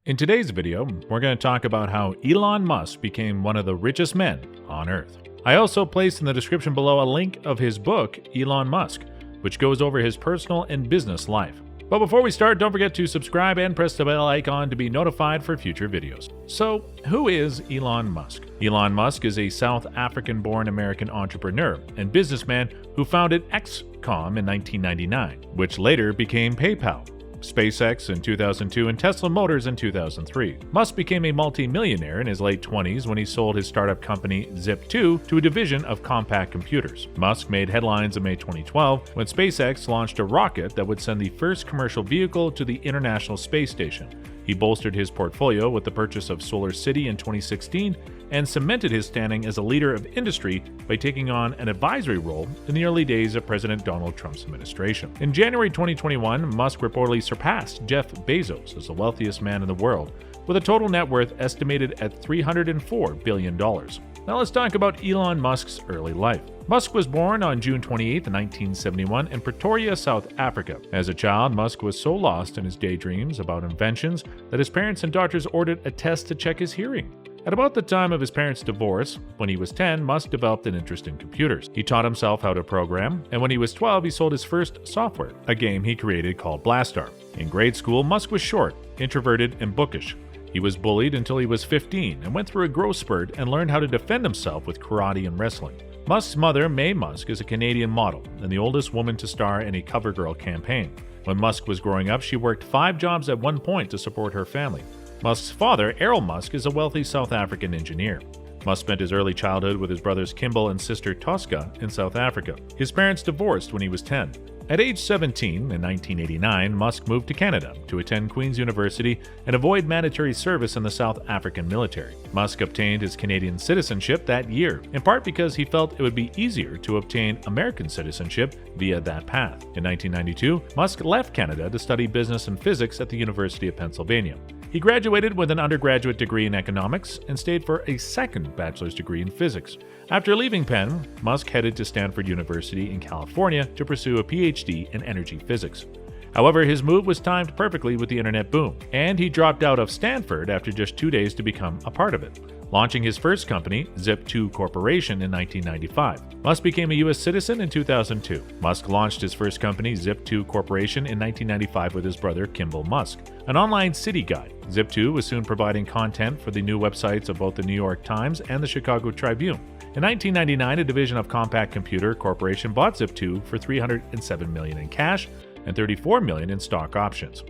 In today's video, we're going to talk about how Elon Musk became one of the richest men on Earth. I also placed in the description below a link of his book, Elon Musk, which goes over his personal and business life. But before we start, don't forget to subscribe and press the bell icon to be notified for future videos. So, who is Elon Musk? Elon Musk is a South African-born American entrepreneur and businessman who founded XCOM in 1999, which later became PayPal, SpaceX in 2002, and Tesla Motors in 2003. Musk became a multi-millionaire in his late 20s when he sold his startup company Zip2 to a division of Compaq Computers. Musk made headlines in May 2012 when SpaceX launched a rocket that would send the first commercial vehicle to the International Space Station. He bolstered his portfolio with the purchase of Solar City in 2016 and cemented his standing as a leader of industry by taking on an advisory role in the early days of President Donald Trump's administration. In January 2021, Musk reportedly surpassed Jeff Bezos as the wealthiest man in the world, with a total net worth estimated at $304 billion. Now let's talk about Elon Musk's early life. Musk was born on June 28, 1971 in Pretoria, South Africa. As a child, Musk was so lost in his daydreams about inventions that his parents and doctors ordered a test to check his hearing. At about the time of his parents' divorce, when he was 10, Musk developed an interest in computers. He taught himself how to program, and when he was 12, he sold his first software, a game he created called Blastar. In grade school, Musk was short, introverted, and bookish. He was bullied until he was 15 and went through a growth spurt and learned how to defend himself with karate and wrestling. Musk's mother, Mae Musk, is a Canadian model and the oldest woman to star in a CoverGirl campaign. When Musk was growing up, she worked 5 jobs at one point to support her family. Musk's father, Errol Musk, is a wealthy South African engineer. Musk spent his early childhood with his brothers Kimball and sister Tosca in South Africa. His parents divorced when he was 10. At age 17, in 1989, Musk moved to Canada to attend Queen's University and avoid mandatory service in the South African military. Musk obtained his Canadian citizenship that year, in part because he felt it would be easier to obtain American citizenship via that path. In 1992, Musk left Canada to study business and physics at the University of Pennsylvania. He graduated with an undergraduate degree in economics and stayed for a second bachelor's degree in physics. After leaving Penn, Musk headed to Stanford University in California to pursue a PhD in energy physics. However, his move was timed perfectly with the internet boom, and he dropped out of Stanford after just 2 days to become a part of it, launching his first company, Zip2 Corporation, in 1995. Musk became a U.S. citizen in 2002. Musk launched his first company, Zip2 Corporation, in 1995 with his brother, Kimball Musk, an online city guide. Zip2 was soon providing content for the new websites of both the New York Times and the Chicago Tribune. In 1999, a division of Compaq Computer Corporation bought Zip2 for $307 million in cash and $34 million in stock options.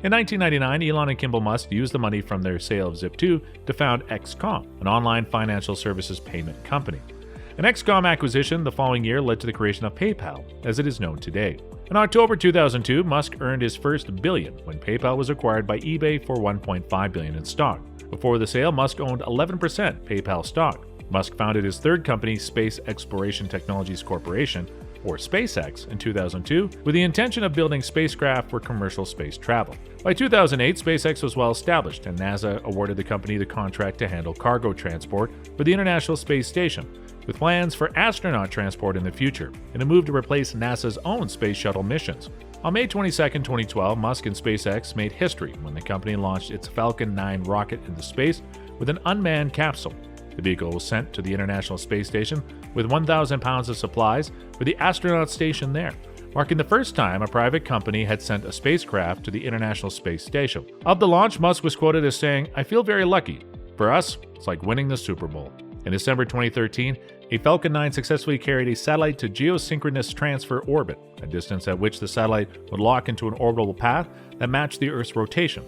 In 1999, Elon and Kimball Musk used the money from their sale of Zip2 to found XCOM, an online financial services payment company. An XCOM acquisition the following year led to the creation of PayPal, as it is known today. In October 2002, Musk earned his first billion when PayPal was acquired by eBay for $1.5 billion in stock. Before the sale, Musk owned 11% PayPal stock. Musk founded his third company, Space Exploration Technologies Corporation, or SpaceX, in 2002, with the intention of building spacecraft for commercial space travel. By 2008, SpaceX was well established, and NASA awarded the company the contract to handle cargo transport for the International Space Station, with plans for astronaut transport in the future, in a move to replace NASA's own space shuttle missions. On May 22, 2012, Musk and SpaceX made history when the company launched its Falcon 9 rocket into space with an unmanned capsule. The vehicle was sent to the International Space Station with 1,000 pounds of supplies for the astronaut station there, marking the first time a private company had sent a spacecraft to the International Space Station. Of the launch, Musk was quoted as saying, "I feel very lucky. For us, it's like winning the Super Bowl." In December 2013, a Falcon 9 successfully carried a satellite to geosynchronous transfer orbit, a distance at which the satellite would lock into an orbital path that matched the Earth's rotation.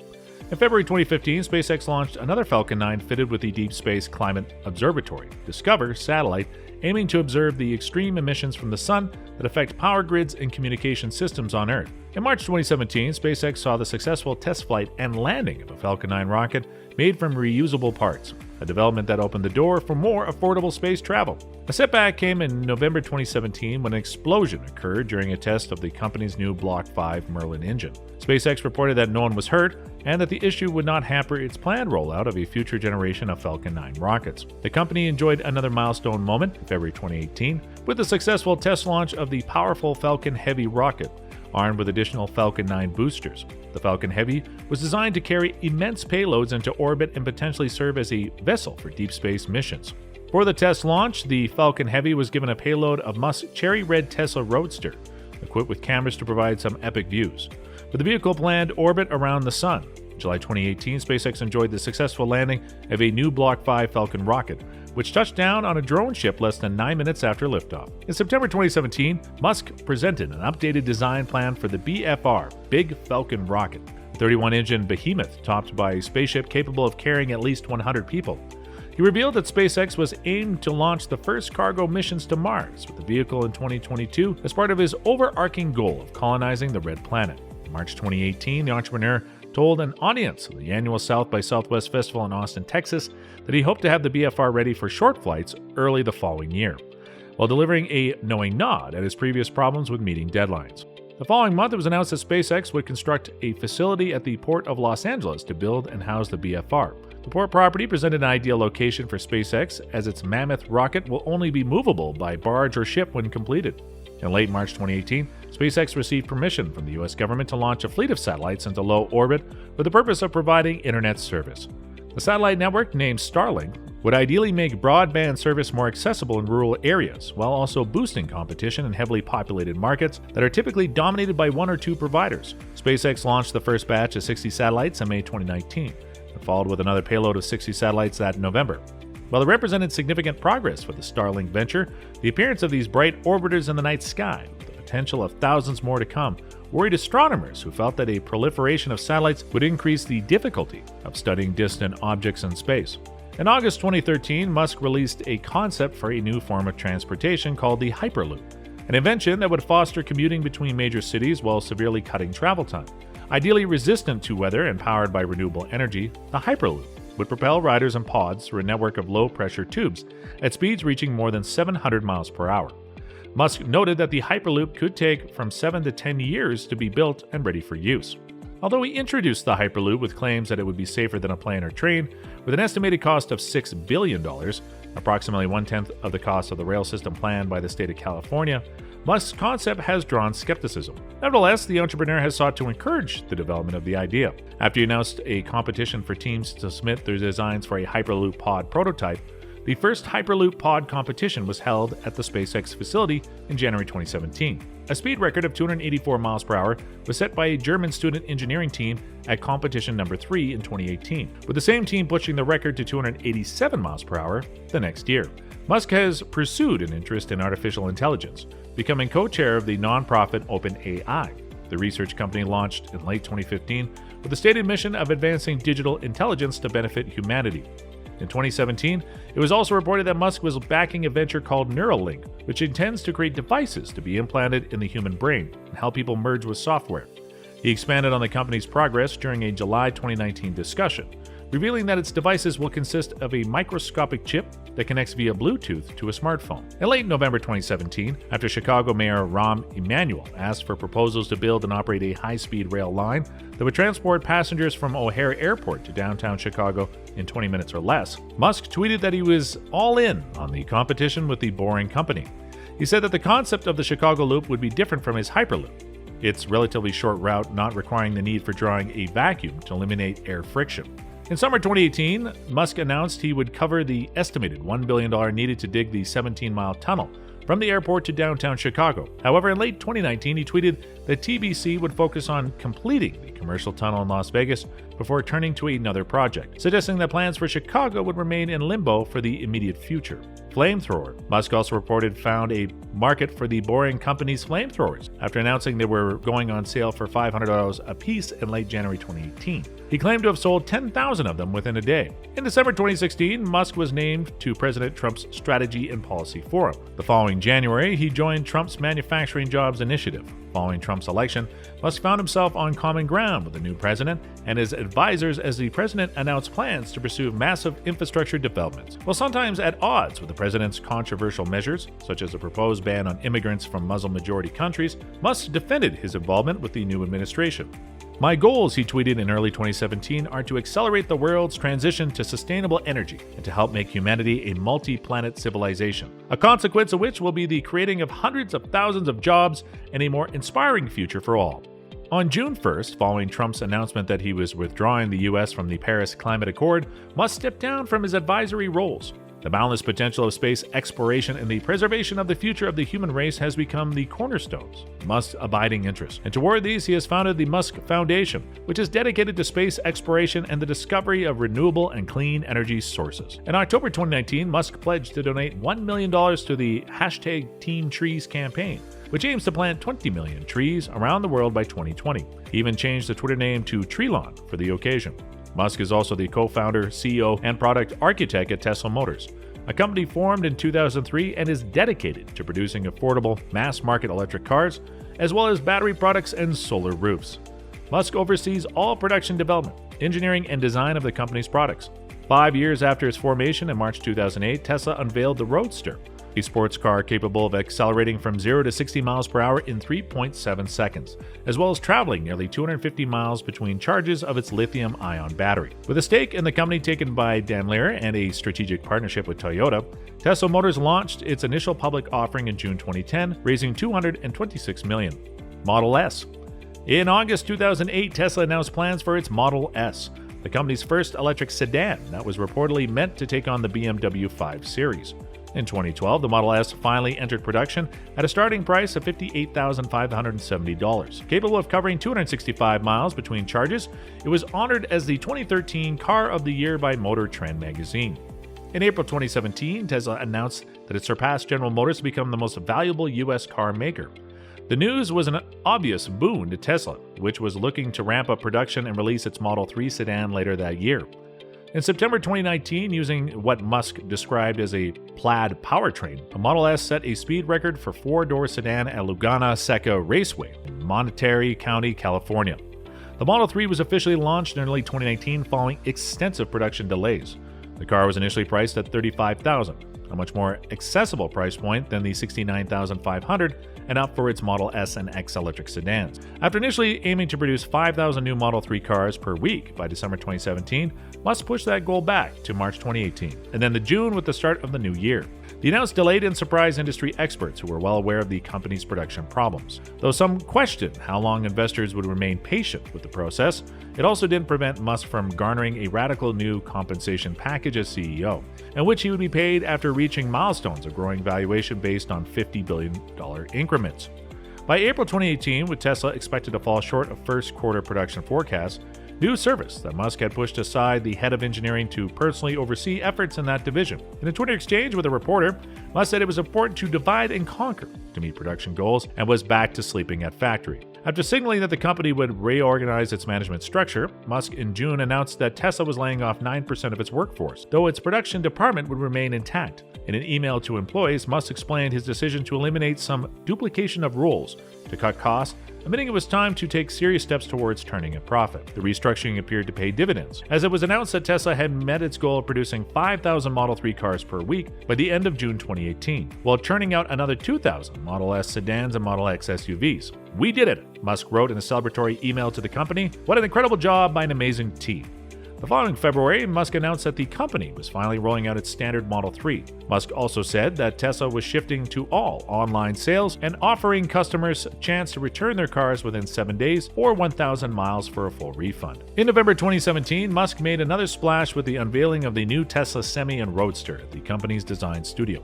In February 2015, SpaceX launched another Falcon 9 fitted with the Deep Space Climate Observatory, DISCOVER satellite, aiming to observe the extreme emissions from the sun that affect power grids and communication systems on Earth. In March 2017, SpaceX saw the successful test flight and landing of a Falcon 9 rocket made from reusable parts, a development that opened the door for more affordable space travel. A setback came in November 2017 when an explosion occurred during a test of the company's new Block 5 Merlin engine. SpaceX reported that no one was hurt and that the issue would not hamper its planned rollout of a future generation of Falcon 9 rockets. The company enjoyed another milestone moment in February 2018 with the successful test launch of the powerful Falcon Heavy rocket, armed with additional Falcon 9 boosters. The Falcon Heavy was designed to carry immense payloads into orbit and potentially serve as a vessel for deep space missions. For the test launch, the Falcon Heavy was given a payload of Musk's cherry red Tesla Roadster, equipped with cameras to provide some epic views. With the vehicle planned orbit around the Sun. In July 2018, SpaceX enjoyed the successful landing of a new Block 5 Falcon rocket, which touched down on a drone ship less than 9 minutes after liftoff. In September 2017, Musk presented an updated design plan for the BFR, Big Falcon rocket, a 31-engine behemoth topped by a spaceship capable of carrying at least 100 people. He revealed that SpaceX was aimed to launch the first cargo missions to Mars with the vehicle in 2022 as part of his overarching goal of colonizing the Red Planet. In March 2018, the entrepreneur told an audience of the annual South by Southwest Festival in Austin, Texas, that he hoped to have the BFR ready for short flights early the following year, while delivering a knowing nod at his previous problems with meeting deadlines. The following month, it was announced that SpaceX would construct a facility at the Port of Los Angeles to build and house the BFR. The port property presented an ideal location for SpaceX, as its mammoth rocket will only be movable by barge or ship when completed. In late March 2018, SpaceX received permission from the U.S. government to launch a fleet of satellites into low orbit for the purpose of providing internet service. The satellite network, named Starlink, would ideally make broadband service more accessible in rural areas, while also boosting competition in heavily populated markets that are typically dominated by one or two providers. SpaceX launched the first batch of 60 satellites in May 2019, and followed with another payload of 60 satellites that November. While it represented significant progress for the Starlink venture, the appearance of these bright orbiters in the night sky, with the potential of thousands more to come, worried astronomers who felt that a proliferation of satellites would increase the difficulty of studying distant objects in space. In August 2013, Musk released a concept for a new form of transportation called the Hyperloop, an invention that would foster commuting between major cities while severely cutting travel time. Ideally resistant to weather and powered by renewable energy, the Hyperloop would propel riders in pods through a network of low-pressure tubes at speeds reaching more than 700 miles per hour. Musk noted that the Hyperloop could take from 7 to 10 years to be built and ready for use. Although he introduced the Hyperloop with claims that it would be safer than a plane or train, with an estimated cost of $6 billion, approximately one-tenth of the cost of the rail system planned by the state of California, Musk's concept has drawn skepticism. Nevertheless, the entrepreneur has sought to encourage the development of the idea. After he announced a competition for teams to submit their designs for a Hyperloop pod prototype, the first Hyperloop pod competition was held at the SpaceX facility in January 2017. A speed record of 284 miles per hour was set by a German student engineering team at competition number 3 in 2018, with the same team pushing the record to 287 miles per hour the next year. Musk has pursued an interest in artificial intelligence, becoming co-chair of the nonprofit OpenAI. The research company launched in late 2015 with the stated mission of advancing digital intelligence to benefit humanity. In 2017, it was also reported that Musk was backing a venture called Neuralink, which intends to create devices to be implanted in the human brain and help people merge with software. He expanded on the company's progress during a July 2019 discussion, revealing that its devices will consist of a microscopic chip that connects via Bluetooth to a smartphone. In late November 2017, after Chicago Mayor Rahm Emanuel asked for proposals to build and operate a high-speed rail line that would transport passengers from O'Hare Airport to downtown Chicago in 20 minutes or less, Musk tweeted that he was all in on the competition with the Boring Company. He said that the concept of the Chicago Loop would be different from his Hyperloop, its relatively short route not requiring the need for drawing a vacuum to eliminate air friction. In summer 2018, Musk announced he would cover the estimated $1 billion needed to dig the 17-mile tunnel from the airport to downtown Chicago. However, in late 2019, he tweeted that TBC would focus on completing the commercial tunnel in Las Vegas before turning to another project, suggesting that plans for Chicago would remain in limbo for the immediate future. Flamethrower. Musk also reported found a market for the Boring Company's flamethrowers after announcing they were going on sale for $500 a piece in late January 2018. He claimed to have sold 10,000 of them within a day. In December 2016, Musk was named to President Trump's Strategy and Policy Forum. The following January, he joined Trump's Manufacturing Jobs Initiative. Following Trump's election, Musk found himself on common ground with the new president and his advisors as the president announced plans to pursue massive infrastructure developments. While sometimes at odds with the president's controversial measures, such as a proposed ban on immigrants from Muslim-majority countries, Musk defended his involvement with the new administration. "My goals," he tweeted in early 2017, "are to accelerate the world's transition to sustainable energy and to help make humanity a multi-planet civilization, a consequence of which will be the creating of hundreds of thousands of jobs and a more inspiring future for all." On June 1st, following Trump's announcement that he was withdrawing the U.S. from the Paris Climate Accord, Musk stepped down from his advisory roles. The boundless potential of space exploration and the preservation of the future of the human race has become the cornerstones of Musk's abiding interests. And toward these, he has founded the Musk Foundation, which is dedicated to space exploration and the discovery of renewable and clean energy sources. In October 2019, Musk pledged to donate $1 million to the #TeamTrees campaign, which aims to plant 20 million trees around the world by 2020. He even changed the Twitter name to Treelon for the occasion. Musk is also the co-founder, CEO, and product architect at Tesla Motors, a company formed in 2003 and is dedicated to producing affordable, mass-market electric cars, as well as battery products and solar roofs. Musk oversees all production development, engineering, and design of the company's products. 5 years after its formation in March 2008, Tesla unveiled the Roadster, a sports car capable of accelerating from 0 to 60 miles per hour in 3.7 seconds, as well as traveling nearly 250 miles between charges of its lithium-ion battery. With a stake in the company taken by Daimler and a strategic partnership with Toyota, Tesla Motors launched its initial public offering in June 2010, raising $226 million. Model S. In August 2008, Tesla announced plans for its Model S, the company's first electric sedan that was reportedly meant to take on the BMW 5 Series. In 2012, the Model S finally entered production at a starting price of $58,570. Capable of covering 265 miles between charges, it was honored as the 2013 Car of the Year by Motor Trend magazine. In April 2017, Tesla announced that it surpassed General Motors to become the most valuable U.S. car maker. The news was an obvious boon to Tesla, which was looking to ramp up production and release its Model 3 sedan later that year. In September 2019, using what Musk described as a plaid powertrain, a Model S set a speed record for four-door sedan at Laguna Seca Raceway in Monterey County, California. The Model 3 was officially launched in early 2019 following extensive production delays. The car was initially priced at $35,000, a much more accessible price point than the $69,500 and up for its Model S and X electric sedans. After initially aiming to produce 5,000 new Model 3 cars per week by December 2017, Musk pushed that goal back to March 2018, and then the June with the start of the new year. The announcement delayed and surprised industry experts who were well aware of the company's production problems. Though some questioned how long investors would remain patient with the process, it also didn't prevent Musk from garnering a radical new compensation package as CEO, in which he would be paid after reaching milestones of growing valuation based on $50 billion increments. By April 2018, with Tesla expected to fall short of first quarter production forecasts, news surfaced that Musk had pushed aside the head of engineering to personally oversee efforts in that division. In a Twitter exchange with a reporter, Musk said it was important to divide and conquer to meet production goals and was back to sleeping at factory. After signaling that the company would reorganize its management structure, Musk in June announced that Tesla was laying off 9% of its workforce, though its production department would remain intact. In an email to employees, Musk explained his decision to eliminate some duplication of roles to cut costs, admitting it was time to take serious steps towards turning a profit. The restructuring appeared to pay dividends, as it was announced that Tesla had met its goal of producing 5,000 Model 3 cars per week by the end of June 2018, while churning out another 2,000 Model S sedans and Model X SUVs. "We did it," Musk wrote in a celebratory email to the company. "What an incredible job by an amazing team." The following February, Musk announced that the company was finally rolling out its standard Model 3. Musk also said that Tesla was shifting to all online sales and offering customers a chance to return their cars within 7 days or 1,000 miles for a full refund. In November 2017, Musk made another splash with the unveiling of the new Tesla Semi and Roadster at the company's design studio.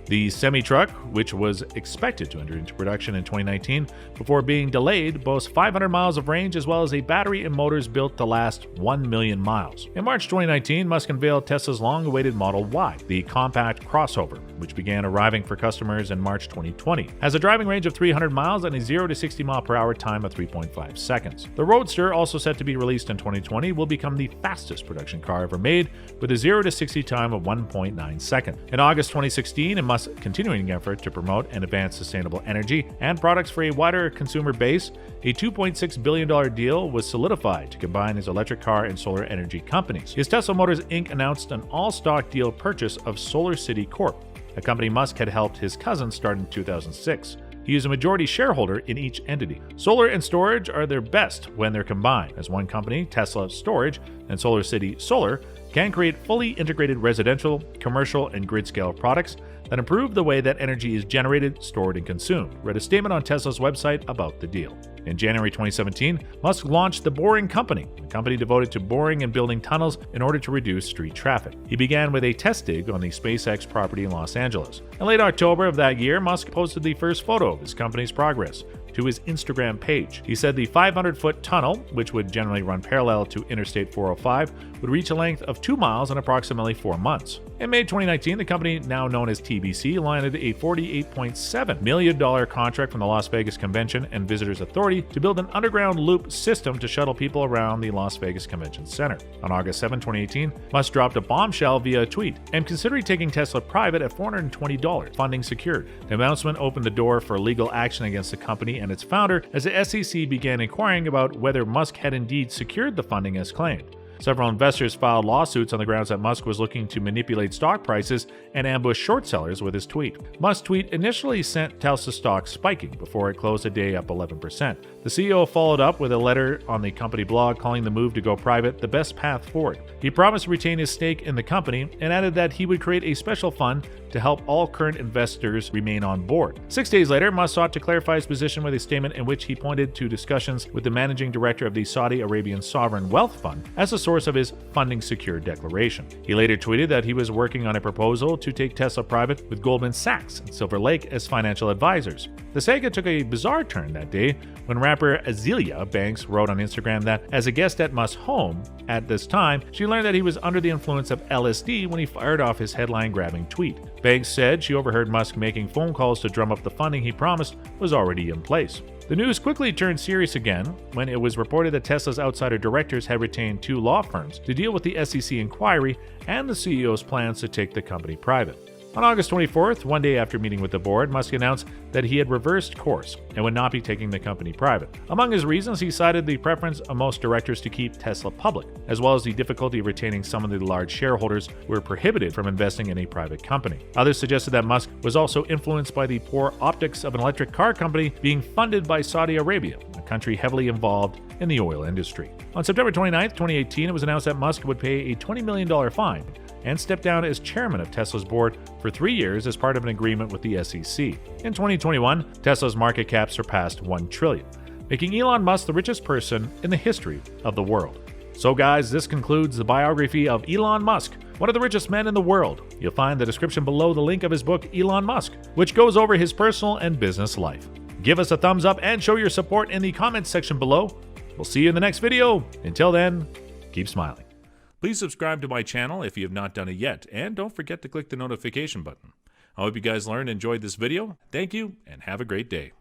The semi-truck, which was expected to enter into production in 2019 before being delayed, boasts 500 miles of range as well as a battery and motors built to last 1 million miles. In March 2019, Musk unveiled Tesla's long-awaited Model Y, the compact crossover, which began arriving for customers in March 2020. Has a driving range of 300 miles and a 0 to 60 mile per hour time of 3.5 seconds. The Roadster, also set to be released in 2020, will become the fastest production car ever made with a 0 to 60 time of 1.9 seconds. In August 2016, in Musk's continuing effort to promote and advance sustainable energy and products for a wider consumer base, a $2.6 billion deal was solidified to combine his electric car and solar energy companies. His Tesla Motors Inc. announced an all-stock deal purchase of Solar City Corp., a company Musk had helped his cousin start in 2006. He is a majority shareholder in each entity. Solar and storage are their best when they're combined, as one company, Tesla Storage and SolarCity Solar, can create fully integrated residential, commercial, and grid-scale products that improve the way that energy is generated, stored, and consumed, read a statement on Tesla's website about the deal. In January 2017, Musk launched the Boring Company, a company devoted to boring and building tunnels in order to reduce street traffic. He began with a test dig on the SpaceX property in Los Angeles. In late October of that year, Musk posted the first photo of his company's progress to his Instagram page. He said the 500-foot tunnel, which would generally run parallel to Interstate 405, would reach a length of 2 miles in approximately 4 months. In May 2019, the company, now known as TBC, landed a $48.7 million contract from the Las Vegas Convention and Visitors Authority to build an underground loop system to shuttle people around the Las Vegas Convention Center. On August 7, 2018, Musk dropped a bombshell via a tweet and considering taking Tesla private at $420, funding secured. The announcement opened the door for legal action against the company and its founder as the SEC began inquiring about whether Musk had indeed secured the funding as claimed. Several investors filed lawsuits on the grounds that Musk was looking to manipulate stock prices and ambush short sellers with his tweet. Musk's tweet initially sent Tesla stock spiking before it closed the day up 11%. The CEO followed up with a letter on the company blog calling the move to go private the best path forward. He promised to retain his stake in the company and added that he would create a special fund to help all current investors remain on board. 6 days later, Musk sought to clarify his position with a statement in which he pointed to discussions with the managing director of the Saudi Arabian Sovereign Wealth Fund as a source of his funding secured declaration. He later tweeted that he was working on a proposal to take Tesla private with Goldman Sachs and Silver Lake as financial advisors. The saga took a bizarre turn that day when rapper Azealia Banks wrote on Instagram that as a guest at Musk's home at this time, she learned that he was under the influence of LSD when he fired off his headline-grabbing tweet. Banks said she overheard Musk making phone calls to drum up the funding he promised was already in place. The news quickly turned serious again when it was reported that Tesla's outsider directors had retained 2 law firms to deal with the SEC inquiry and the CEO's plans to take the company private. On August 24th, one day after meeting with the board, Musk announced that he had reversed course and would not be taking the company private. Among his reasons, he cited the preference of most directors to keep Tesla public, as well as the difficulty of retaining some of the large shareholders who were prohibited from investing in a private company. Others suggested that Musk was also influenced by the poor optics of an electric car company being funded by Saudi Arabia, a country heavily involved in the oil industry. On September 29, 2018, it was announced that Musk would pay a $20 million fine and step down as chairman of Tesla's board for 3 years as part of an agreement with the SEC. In 2021, Tesla's market cap surpassed $1 trillion, making Elon Musk the richest person in the history of the world. So guys, this concludes the biography of Elon Musk, one of the richest men in the world. You'll find the description below the link of his book, Elon Musk, which goes over his personal and business life. Give us a thumbs up and show your support in the comments section below. We'll see you in the next video. Until then, keep smiling. Please subscribe to my channel if you have not done it yet, and don't forget to click the notification button. I hope you guys learned and enjoyed this video. Thank you, and have a great day.